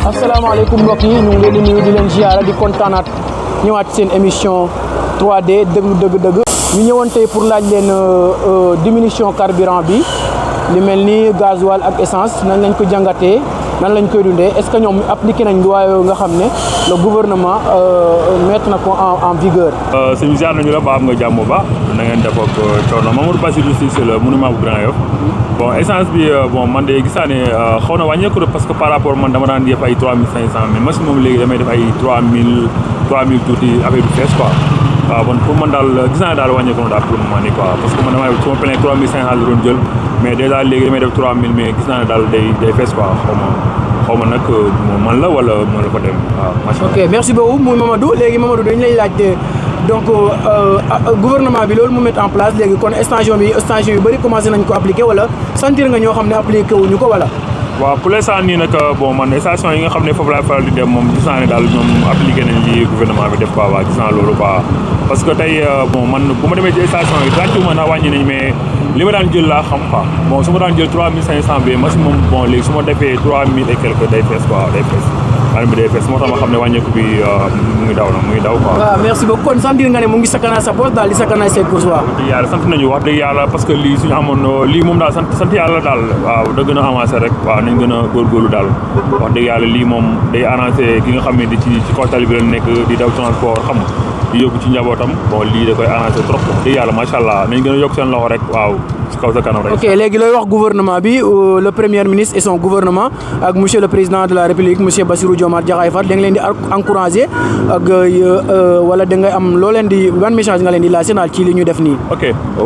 asalaamaaleykum mbokk yi ñu ngi leen di nuyu di leen ziara di kontaanaat ñëwaat seen émission 3D déglu dëgg-dëgg ñu ñëwoon tey pour laaj leen diminution carburant bi li mel ni gasoil ak essence nañ lañ ko jàngatee nan lañ koy dundee est-ce que ñoom appliqué nañ loi yoo nga xam ne le gouvernement mettre na ko en vigueur. sëñ ziar nañu la ba am nga jàmm bu baax na ngeen def ak coono Mamadou Bassirou Cissé la monument bu Grand Yoff bon essence bi bon man de gis naa ne xaw na wàññeeku parce que par rapport man dama daan def ay 3500 mais maximum léegi damay def ay 3000 tuuti affaire bi fees quoi waaw bon pour man daal gis naa ne daal wàññeeku na daal pour le moment nii quoi parce que man damay su ma plein 3500 la doon jël mais déjà léegi damay def 3000 mais gis naa ne daal day fees quoi xaw ma nag man la wala moo la ko dem waaw. ok merci beaucoup muy Mamadou léegi Mamadou dañu lay laaj donc gouvernement bi loolu mu mettre en place léegi kon station yu bëri commencé nañ ko appliquer wala sentir nga ñoo xam ne appliqué wuñu ko wala. waaw pour l'instant nii nag bon man station yi nga xam ne foofu laay faral di dem moom gis naa ne daal ñoom appliqué nañ li gouvernement bi def quoi waa gis naa loolu quoi parce que tey bon man bu ma demee ci station yi gratuitement na wàññi nañ mais li ma daan jël laa xam quoi bon su ma daan jël 3500 bi maximum bon léegi su ma defee 3000 et quelque day fees quoi day fees anam bi day fees moo tax ma xam ne wàññeeku bi mu ngi daw quoi. waaw merci beaucoup kon sentir nga ne mu ngi sakkanal sa poche daal di sakkanal say courses waaw. wax dëgg yàlla sant nañu wax dëgg yàlla parce que lii suñu amoon lii moom daal sant yàlla daal waaw da gën a avancé rek waaw nañ gën a góorgóorlu daal wax dëgg yàlla lii moom day arrangé ki nga xam ne di ci kaw tali bi la nekk di daw transport xam di yóbbu ci njabootam bon lii da koy arrangé trop wax dëgg yàlla macha allah nañ gën a yokk seen loxo rek waaw ci kaw sa kanam rek. ok léegi looy wax gouvernement bi le premier ministre et son gouvernement ak monsieur le président de la république monsieur Bassirou Diomaye Diakhar Faye da nga leen di encouragé ak wala da ngay am loo leen di ban message nga leen di lancé naal ci li ñu def nii. ok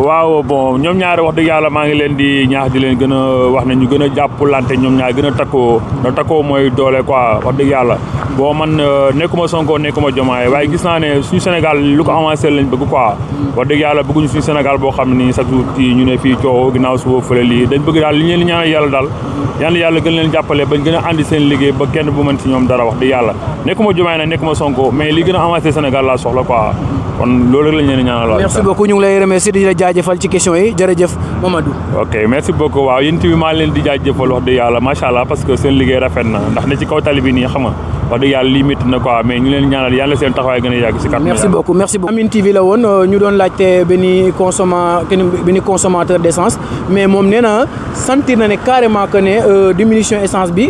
waaw bon ñoom ñaari wax dëgg yàlla maa ngi leen di ñaax di leen gën a wax ne ñu gën a jàppalante ñoom ñaar gën a takkoo mooy doole quoi wax dëgg yàlla bon man nekkuma Sonko nekkuma Diomaye waaye gis naa ne suñu Sénégal lu ko avancé lañ bëgg quoi wax dëgg yàlla bëgguñu suñu Sénégal boo xam ne chaque jour ci ñu ne fii coow ginnaaw suba fële lii dañ bëgg daal li ñu leen ñaanal yàlla daal yàlla gën leen jàppale bañ gën a andi seen liggéey ba kenn bu mën ci ñoom dara wax dëgg yàlla nekkuma Diomaye nag nekkuma Sonko mais li gën a avancé Sénégal laa soxla quoi kon loolu rek lañ leen ñaanal. merci beaucoup ñu ngi lay remercier di la jaajëfal ci question yi jërëjëf Mamadou. ok merci beaucoup waaw yéen tamit maa leen di jaajëfal wax dëgg yàlla macha allah parce que seen liggéey rafet na ndax ne ci kaw tali bi nii xam nga wax dëgg yàlla lii métti na quoi mais ñu leen ñaanal yàlla seen taxawaay gën a yàgg si kàttan. merci beaucoup Amine TV la woon ñu doon laajte benn consommateur d'essence mais moom nee na sentir na ne carrément que ne diminution essence bi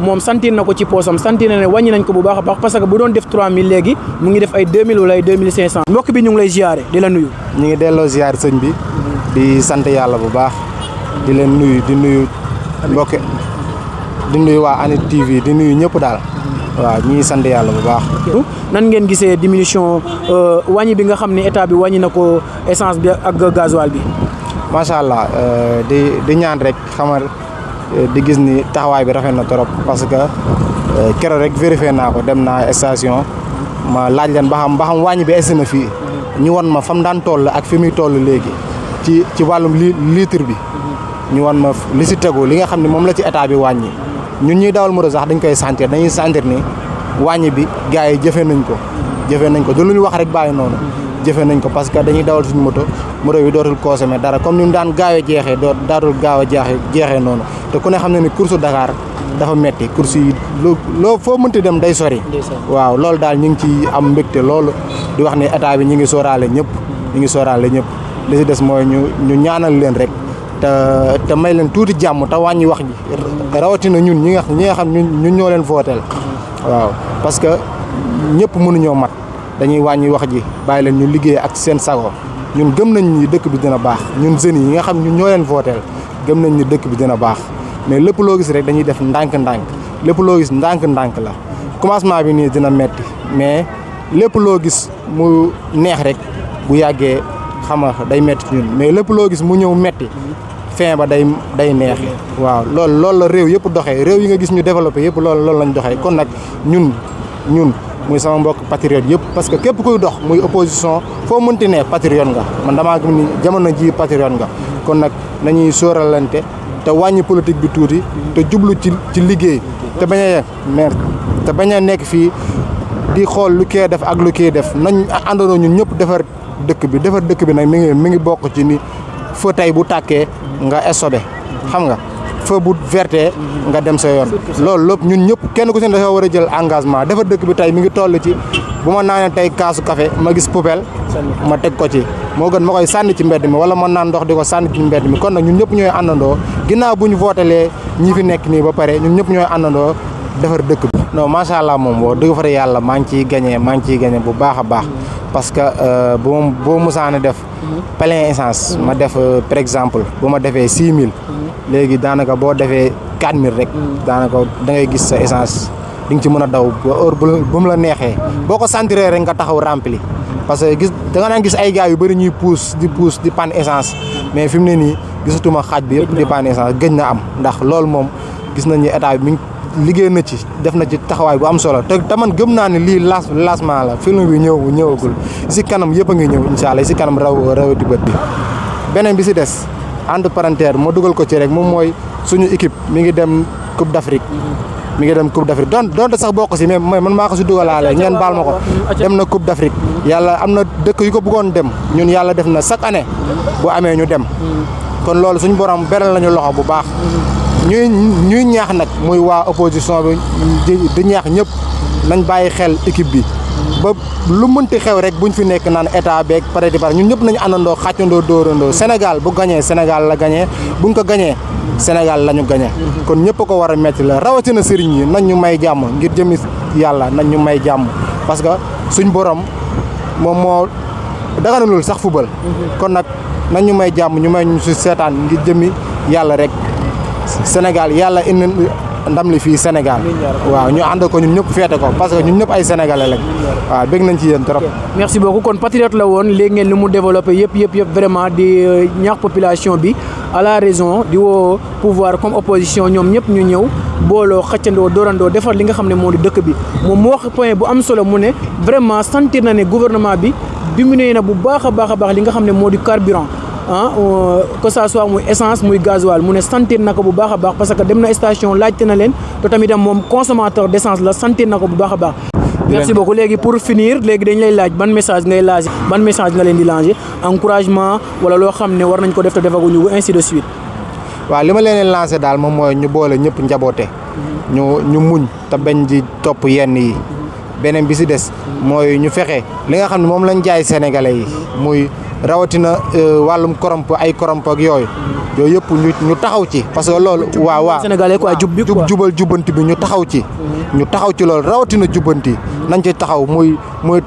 moom sentir na ko ci poosam sentir na ne wàññi nañ ko bu baax a baax parce que bu doon def 3000 léegi mu ngi def ay 2000 wala ay 2500. mbokk bi ñu ngi lay ziare di la nuyu. ñu ngi delloo ziar sëñ bi di sant yàlla bu baax di leen nuyu di nuyu mbokk di nuyu waa ANIT TV di nuyu ñëpp daal waaw ñu ngi sant yàlla bu baax. nan ngeen gisee diminution wàññi bi nga xam ne état bi wàññi na ko essence bi ak gasoil bi. macha allah di ñaan rek xamal di gis ni taxawaay bi rafet na trop parce que keroog rek vérifié naa ko dem naa station ma laaj leen ba xam wàññi bi egsi na fii ñu won ma fa mu daan toll ak fi muy toll léegi ci wàllum litre bi ñu won ma li si tegu li nga xam ne moom la ci état bi wàññi ñun ñuy dawal moto sax dañ koy sentir dañuy sentir ni wàññi bi gars yi jëfe nañ ko du lu ñu wax rek bàyyi noonu jëfe nañ ko parce que dañuy dawal suñu moto bi dootul consommer dara comme ni mu daan gaaw a jeexee dootul gaaw a jeexee noonu te ku ne xam ne ni course Dakar dafa metti course yi loo foo mënti dem day sori waaw loolu daal ñu ngi ci am mbégte loolu di wax ni état bi ñu ngi sóoraale ñëpp li si des mooy ñu ñaanal leen rek te may leen tuuti jàmm te wàññi wax ji rawatina ñun ñi nga xam ñun ñoo leen vooteel waaw parce que ñëpp mënuñoo mat dañuy wàññi wax ji bàyyi leen ñu liggéey ak seen sago ñun gëm nañ ni dëkk bi dina baax ñun jeunes yi nga xam ñun ñoo leen vooteel gëm nañ ni dëkk bi dina baax mais lépp loo gis rek dañuy def ndànk-ndànk lépp loo gis ndànk-ndànk la commencement bi nii dina metti mais lépp loo gis mu neex rek bu yàggee xam nga day metti ñun mais lépp loo gis mu ñëw metti fin ba day neex waaw loolu la réew yëpp doxee réew yi nga gis ñu développé yëpp loolu lañ doxee kon nag ñun muy sama mbokk patriote yëpp parce que képp kuy dox muy opposition foo mënti ne patriote nga man damaa gëm ni jamono ji patriote nga kon nag nañuy sóoralante te wàññi politique bi tuuti te jublu ci liggéey te bañ a nekk fii di xool lu kee def ak lu kii def nañ àndandoo ñun ñëpp defar dëkk bi nag mi ngi bokk ci ni feu tey bu tàkkee nga stoppé xam nga feu bu verte nga dem sa yoon loolu lépp ñun ñëpp kenn ku si ne dafa war a jël engagement defar dëkk bi tey mi ngi toll ci bu ma naanee tey kaasu café ma gis poubelle ma teg ko ci moo gën ma koy sànni ci mbedd mi wala ma naan ndox di ko sànni ci mbedd mi kon nag ñun ñëpp ñooy àndandoo ginnaaw bu ñu votelee ñi fi nekk nii ba pare ñun ñëpp ñooy àndandoo defar dëkk bi. non macha allah moom boo dëgg fa yàlla maa ngi ciy gagné bu baax a baax parce que boo musaana def plein essence ma def par exemple bu ma defee 6000 léegi daanaka boo defee 4000 rek daanaka da ngay gis sa essence di nga ci mën a daw ba heure bu mu la neexee boo ko sentiree rek nga taxaw rempli parce que da nga naan gis ay gars yu bëri ñuy pousse di panne essence mais fi mu ne nii gisatuma xaaj bi yëpp di panne essence gëj na am ndax loolu moom gis nañ ni état bi mi ngi liggéey na ci def na ci taxawaay bu am solo te man gëm naa ne lii lancement la film bi ñëwagul si kanam yëpp a ngi ñëw incha allah si kanam rawati bët bi beneen bi si des entre parenthèse ma dugal ko ci rek moom mooy suñu équipe mi ngi dem Coupe d'Afrique donte sax bokk si mais man maa ko si dugalaale ngeen baal ma ko dem na Coupe d'Afrique yàlla am na dëkk yu ko bëggoon dem ñun yàlla def na chaque année bu amee ñu dem kon loolu suñu borom beral lañu loxo bu baax ñuy ñaax nag muy waa opposition bi di ñaax ñëpp nañ bàyyi xel équipe bi ba lu mënti xew rek buñ fi nekk naan état beeg pare ñun ñëpp nañu àndandoo xàccandoo dóorandoo Sénégal bu gañee Sénégal la gañee buñ ko gañee Sénégal la ñu gañee kon ñëpp ko war a metti la rawatina sëriñ yi nañ ñu may jàmm ngir jëmi yàlla nañ ñu may jàmm parce que suñ borom moom moo daganalul sax fubal kon nag nañ ñu may jàmm ñu may ñu si seetaan ngir jëmi yàlla rek Sénégal yàlla indi ndam li fii Sénégal waaw ñu ànd ko ñun ñëpp feete ko parce que ñun ñëpp ay sénégalais lañ waaw bëgg nañ ci yéen trop. merci beaucoup kon patriote la woon léegi ngeen li mu développé yëpp vraiment di ñaax population bi à la raison di woo pouvoir comme opposition ñoom ñëpp ñu ñëw booloo xëccandoo doorandoo defar li nga xam ne moo di dëkk bi moom mu wax point bu am solo mu ne vraiment sentir na ne gouvernement bi diminué na bu baax a baax li nga xam ne moo di carburant. Que ça soit muy essence muy gasoil mu ne sentir na ko bu baax a baax parce que dem na station laajte na leen te tamit moom consommateur d'essence la sentir na ko bu baax a baax. merci beaucoup léegi pour finir léegi dañ lay laaj ban message nga leen di lancé encouragement wala loo xam ne war nañ ko def te defaguñu ko ainsi de suite. waaw li ma leen lancé daal moom mooy ñu boole ñëpp njaboote. ñu muñ te bañ di topp yenn yi. beneen bi si des mooy ñu fexe li nga xam ne moom lañ jaay sénégalais yi muy. rawatina wàllum koromp ak yooyu yëpp ñu taxaw ci parce que loolu waaw sénégalais quoi jubal jubbanti bi ñu taxaw ci loolu rawatina jubbanti nañ ci taxaw muy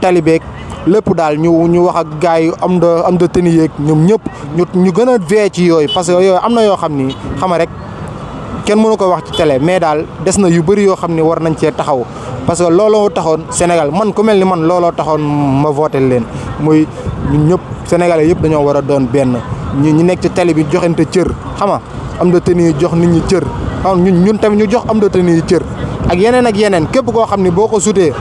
talibeeg lépp daal ñu wax ak gars yi am de tenue yeeg ñoom ñëpp ñu gën a vee ci yooyu parce que yooyu am na yoo xam ni xama rek kenn mënu ko wax ci télé mais daal des na yu bëri yoo xam ni war nañ cee taxaw parce que looloo taxoon Sénégal man ku mel ni man looloo taxoon ma voté leen muy ñun ñëpp Sénégalais yëpp dañoo war a doon benn ñi nekk ci télé bi joxante cër xam am de tenue jox nit ñi cër xam ñun tamit ñu jox am de tenue yi cër ak yeneen képp koo xam ni boo ko sutee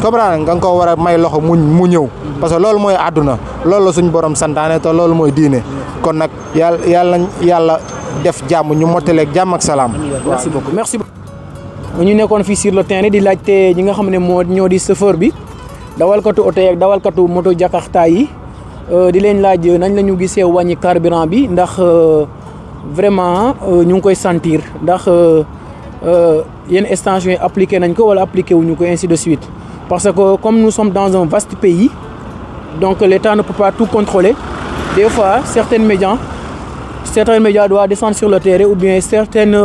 comprendre nga ko war a may loxo mu ñëw parce que loolu mooy àdduna loolu la suñ borom santaane te loolu mooy diine kon nag yàlla def jàmm ñu mottaleeg jàmm ak salaam. merci beaucoup merci beaucoup. ñu nekkoon fii sur le terrain di laajte ñi nga xam ne ñoo di chauffeur bi dawalkatu oto yeeg dawalkatu moto jakarta yi di leen laaj nañ la ñu gisee wàññi carburant bi ndax vraiment ñu ngi koy sentir ndax yenn stations yi appliqué nañ ko wala appliqué wuñu ko ainsi de suite parce que comme nous sommes dans un vaste pays donc l'État ne peut pas tout contrôler des fois certains médias doivent descendre sur le terrain ou bien certaines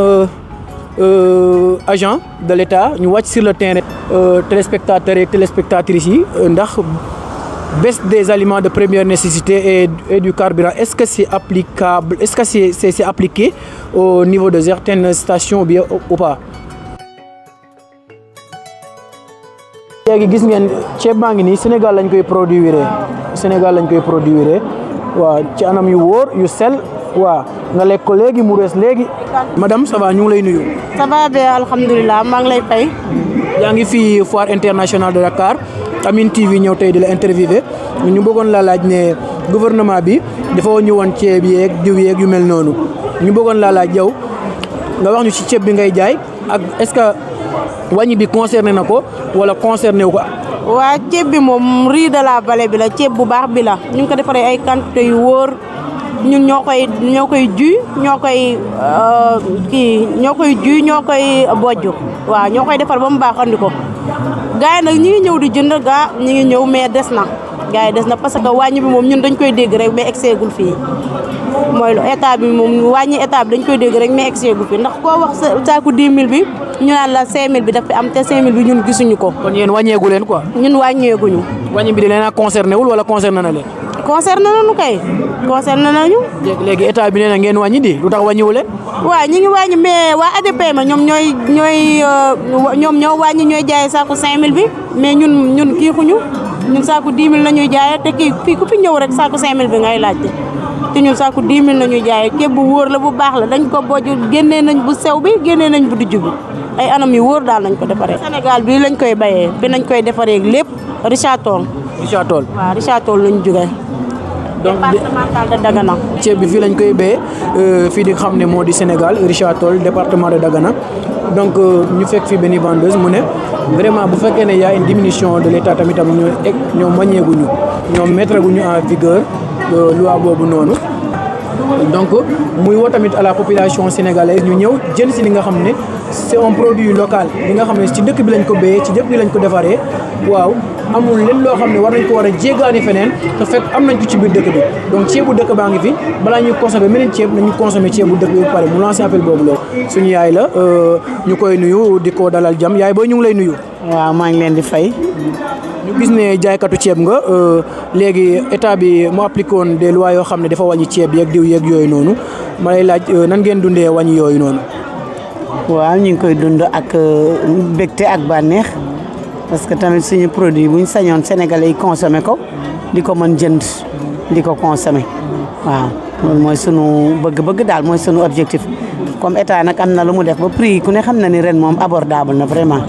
agent de l'État ñu wàcc sur le terrain téléspectateurs et téléspectatrices yi ndax baisse des aliments de première nécessité et du carburant est-ce que c'est applicable est-ce que c'est appliqué au niveau de certaines stations bien ou pas. léegi gis ngeen ceeb baa ngi nii Sénégal lañ koy produire waaw ci anam yu wóor yu sel waaw nga lekk ko léegi mu rees léegi. madame ça va ñu ngi lay nuyu. ça va bien alhamdulilah maa ngi lay fay. yaa ngi fii foire internationale de Dakar Amine TV ñëw tey di la interviewé ñu bëggoon laa laaj ne gouvernement bi dafa ñu woon ceeb yeeg diw yeeg yu mel noonu ñu bëggoon laa laaj yow nga wax ñu ci ceeb bi ngay jaay ak est-ce que wàññi bi concerné na ko wala concerné wu ko. waa ceeb bi moom riz de la vallée bi la ceeb bu baax bi la ñu ngi ko defaree ay quantité yu wóor ñun ñoo koy juy ñoo koy bojj waaw ñoo koy defar ba mu baax andi ko gars yi nag ñi ngi ñëw di jënd ñi ngi ñëw mais des na gars yi des na parce que wàññi bi moom ñun dañ koy dégg rek mais egseegul fii mooy lu état bi moom wàññi état bi dañ koy dégg rek mais egseegul fii ndax koo wax saaku 10 000 bi ñu naan la 5 000 bi daf fi am te 5 000 bi ñun gisuñu ko. kon yéen wàññeegu leen quoi. ñun wàññeeguñu. wàññi bi di leen a concerné wul wala concerné na leen. concerné nañu kay concerné nañu. léegi état bi nee na ngeen wàññi di lu tax wàññiwu leen. waaw ñi ngi wàññi mais waa ADPM ñoom ñoo wàññi ñooy jaayee saaku 5 000 bi mais ñun kiixuñu ñun saaku 10 000 la ñuy jaayee te kii fii ku fi ñëw rek saaku 5 000 bi ngay laajte te ñun saaku 10 000 la ñuy jaayee ceeb bu wóor la bu baax la dañ ko bojj génnee nañ bu sew bi génnee nañ bu dijj bi ay anam yu wóor daal nañ ko defaree. Sénégal bii lañ koy bayee bi nañ koy defaree lépp Richard Toll. Richard Toll waaw Richard Toll lañ jógee. donc départemental de Dagana. ceeb bi fii lañ koy béyee fii di xam ne moo di Sénégal Richard Toll département de Dagana donc ñu fekk fii benn vendeuse mu ne vraiment bu fekkee ne y a une diminution de l'État tamitam ñoom wàññeeguñu ñoom mettre guñu en vigueur loi boobu noonu donc muy woo tamit à la population sénégalaise ñu ñëw jënd si li nga xam ne c'est un produit local li nga xam ne ci dëkk bi lañ ko béyee ci dëkk bi lañ ko defaree waaw amul leen loo xam ne war nañ ko war a jéggaani feneen te fekk am nañ ko ci biir dëkk bi donc ceebu dëkk baa ngi fi balaa ñuy consommer meneen ceeb nañu consommer ceebu dëkk bi ba pare mu lancé appel boobu loolu suñu yaay la ñu koy nuyu di ko dalal jàmm yaay booy ñu ngi lay nuyu. waaw maa ngi leen di fay. ñu gis ne jaaykatu ceeb nga léegi état bi mu appliqué woon des lois yoo xam ne dafa wàññi ceeb yeeg diw yeeg yooyu noonu ma lay laaj nan ngeen dundee wàññi yooyu noonu. waaw ñu ngi koy dund ak bégte ak bànneex parce que tamit suñu produit buñ sañoon sénégalais yi consommé ko di ko mën jënd di ko consommé waaw loolu mooy sunu bëgg-bëgg daal mooy sunu objectif comme état nag am na lu mu def ba prix yi ku ne xam na ni ren moom abordable na vraiment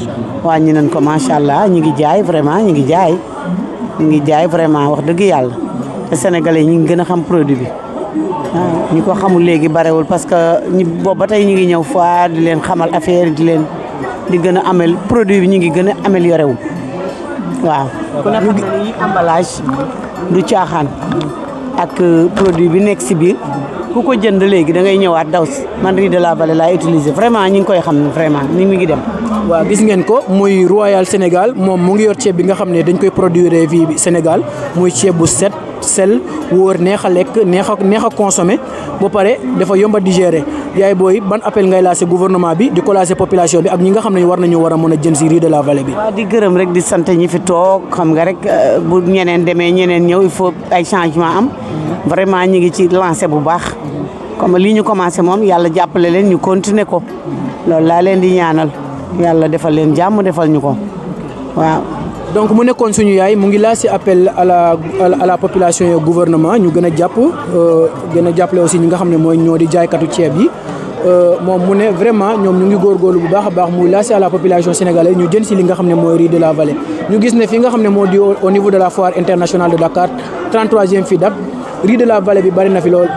wàññi nañ ko macha allah ñu ngi jaay vraiment ñu ngi jaay vraiment wax dëgg yàlla te sénégalais yi ñu ngi gën a xam produit bi waaw ñu ko xamul léegi barewul parce que boobu ba tey ñu ngi ñëw fois di leen xamal affaire di gën a amel produit bi ñu ngi gën a amélioré wu waaw. ku ne xam na ni emballage du caaxaan ak produit bi nekk si biir ku ko jënd léegi da ngay ñëwaat daw si man riz de la vallée laay utiliser vraiment ñu ngi koy xam vraiment ni mi ngi dem. waaw gis ngeen ko muy Royal Sénégal moom mu ngi yor ceeb bi nga xam ne dañ koy produire fii Sénégal muy ceeb bu set sel wóor neex a lekk neex a consommer ba pare dafa yomb a digérer yaay booy ban appel ngay lancé gouvernement bi di ko lancé population bi ak ñi nga xam ne war nañu war a mën a jën si riz de la vallée bi. waaw di gërëm rek di sant ñi fi toog xam nga rek bu ñeneen demee ñeneen ñëw il faut ay changement am vraiment ñi ngi ci lancé bu baax comme lii ñu commencé moom yàlla jàppale leen ñu continuer ko loolu laa leen di ñaanal. yàlla defal leen jàmm defal ñu ko waaw. donc mu nekkoon suñu yaay mu ngi lancé appel à la population et au gouvernement ñu gën a jàppale aussi ñi nga xam ne mooy ñoo di jaaykatu ceeb yi moom mu ne vraiment ñoom ñu ngi góorgóorlu bu baax a baax muy lancé à la population sénégalaise ñu jën si li nga xam ne mooy riz de la vallée. ñu gis ne fi nga xam ne moo di au niveau de la foire internationale de Dakar 33e FIDAK riz de la vallée bi bari na fi lool.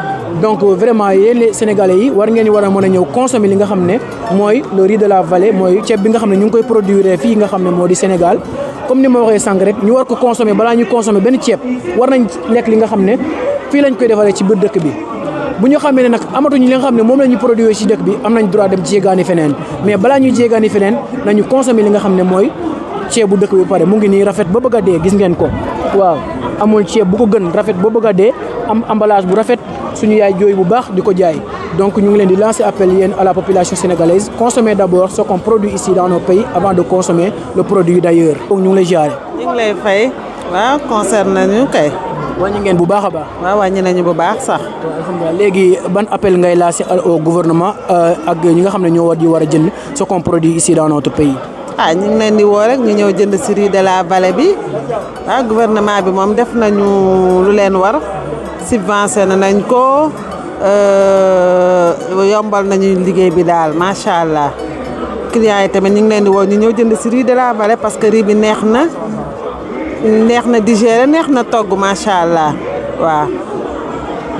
donc vraiment yéen les sénégalais yi war ngeen war a mën a ñëw consommer li nga xam ne mooy le riz de la vallée mooy ceeb bi nga xam ne ñu ngi koy produire fii nga xam ne moo di Sénégal comme ni ma waxee sànq rek ñu war ko consommer balaa ñuy consommer benn ceeb war nañ lekk li nga xam ne fii lañ koy defaree ci biir dëkk bi bu ñu xamee ne nag amatuñu li nga xam ne moom la ñu produire ci dëkk bi am nañ droit dem jéegaani feneen mais balaa ñuy jéegaani feneen nañu consommer li nga xam ne mooy ceebu dëkk bi ba pare mu ngi nii rafet ba bëgg a dee gis ngeen ko waaw amul ceeb bu ko gën rafet ba bëgg a dee am emballage bu rafet suñu yaay jooy bu baax di ko jaay Donc ñu ngi leen di lancer appel yéen à la population sénégalaise, consommer d'abord ce qu'on produit ici dans nos pays avant de consommer le produit d'ailleurs. Donc ñu ngi lay jaare. ñu ngi lay fay waaw concerne nañu kay. wàññi ngeen bu baax a baax. waaw wàññi nañu bu baax sax. alhamdulilah léegi ban appel ngay lancer au gouvernement ak ñi nga xam ne ñoo war a jënd ce qu'on produit ici dans notre pays. ñu ngi leen di woo rek ñu ñëw jënd ci riz de la vallée bi gouvernement bi moom def nañu lu leen war subventionné nañ ko yombal nañu liggéey bi daal macha allah clients yi tamit ñu ngi leen di woo ñu ñëw jënd ci riz de la vallée parce que riz bi neex na digérer neex na togg macha allah waaw.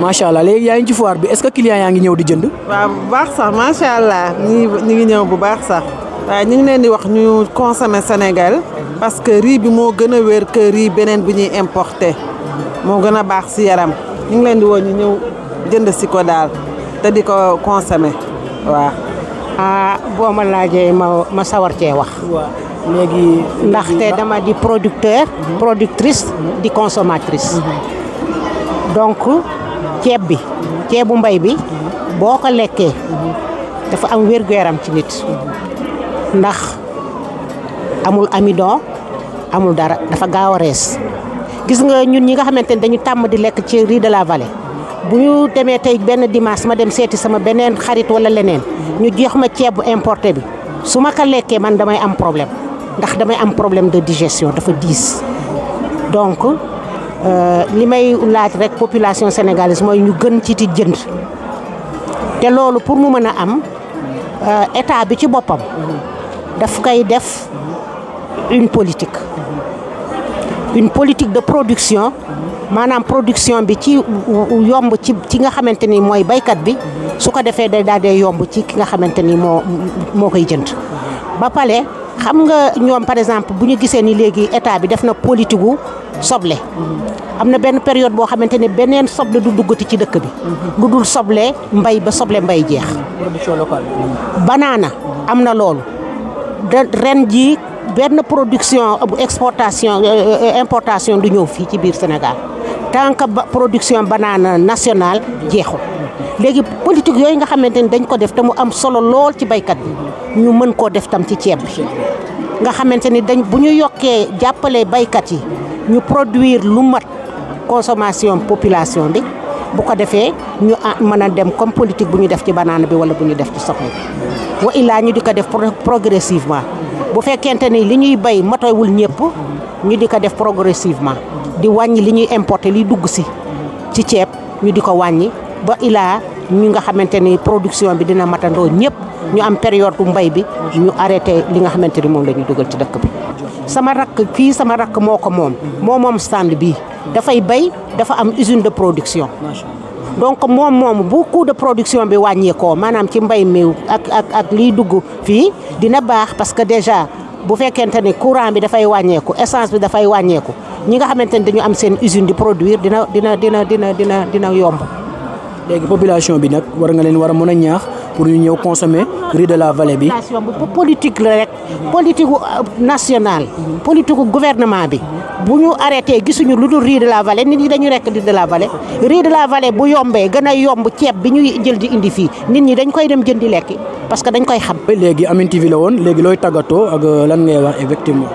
macha allah léegi yaa ngi ci foire bi est-ce que clients yaa ngi ñëw di jënd. waaw bu baax sax macha allah ñu ngi ñëw bu baax sax. waaw ñu ngi leen di wax ñu consommer Sénégal parce que riz bi moo gën a wér que riz beneen bu ñuy importer moo gën a baax ci yaram ñu ngi leen di woo ñu ñëw jënd ci ko daal te di ko consommer waaw. boo ma laajee ma sawar cee wax. waaw léegi. ndaxte dama di producteur. productrice di consommatrice. donc ceebu mbay bi boo ko lekkee dafa am wér-gu-yaram ci nit. ndax amul amidon amul dara dafa gaaw a rees gis nga ñun ñi nga xamante ne dañu tàmm di lekk ci riz de la vallée bu ñu demee tey benn dimanche ma dem seeti sama beneen xarit wala leneen ñu jox ma ceebu importé bi su ma ko lekkee man damay am problème ndax damay am problème de digestion dafa diis donc li may laaj rek population sénégalaise mooy ñu gën ci di jënd te loolu pour mu mën a am état bi ci boppam daf koy def une politique de production maanaam production bi ci yomb ci nga xamante ni mooy baykat bi su ko defee day daal di yomb ci ki nga xamante ni moo koy jënd ba pare xam nga ñoom par exemple bu ñu gisee ni léegi état bi def na politique gu soble am na benn période boo xamante ni beneen soble du duggati ci dëkk bi lu dul soble mbay ba soble mbay jeex. production locale. banaana am na loolu ren ji benn production exportation importation du ñëw fii ci biir Sénégal tant que production banaana nationale jeexul léegi politique yooyu nga xamante ni dañ ko def te mu am solo lool ci baykat bi ñu mën koo def tam ci ceeb bi nga xamante ni bu ñu yokkee jàppale baykat yi ñu produire lu mat consommation population bi bu ko defee ñu mën a dem comme politique bu ñu def ci banaana bi wala bu ñu def ci soble bi wa illaa ñu di ko def progressivement bu fekkente ni li ñuy bay matoywul ñëpp ñu di ko def progressivement di wàññi li ñuy importer li dugg ci ceeb ñu di ko wàññi ba illaa ñu nga xamante ni production bi dina matandoo ñëpp ñu am période bu mbay bi ñu arrêté li nga xamante ni moom la ñuy dugal ci dëkk bi. sama rakk moo ko moom stand bi dafay bay dafa am usine de production donc moom bu coût de production bi wàññeekoo maanaam ci mbay mi ak liy dugg fii dina baax parce que déjà bu fekkente ni courant bi dafay wàññeeku essence bi dafay wàññeeku ñi nga xamante ni dañu am seen usine di produire dina yomb. léegi population bi nag war nga leen war a mën a ñaax pour ñu ñëw consommer riz de la vallée bi. politique la rek politique nationale politique gouvernement bi bu ñu arrêté gisuñu lu dul riz de la vallée nit ñi dañu rekk riz de la vallée bu yombee gën a yomb ceeb bi ñuy jël di indi fii nit ñi dañ koy dem jëndi lekki parce que dañ koy xam. léegi Amine TV la woon léegi looy tàggatoo ak lan ngay wax effectivement.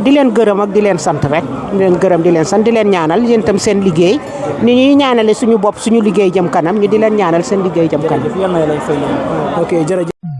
di leen gërëm ak di leen sant rek di leen gërëm di leen sant di leen ñaanal yéen itam seen liggéey ni ñuy ñaanale suñu bopp suñu liggéey jëm kanam ñu di leen ñaanal seen liggéey jëm kanam. ok jërëjëf.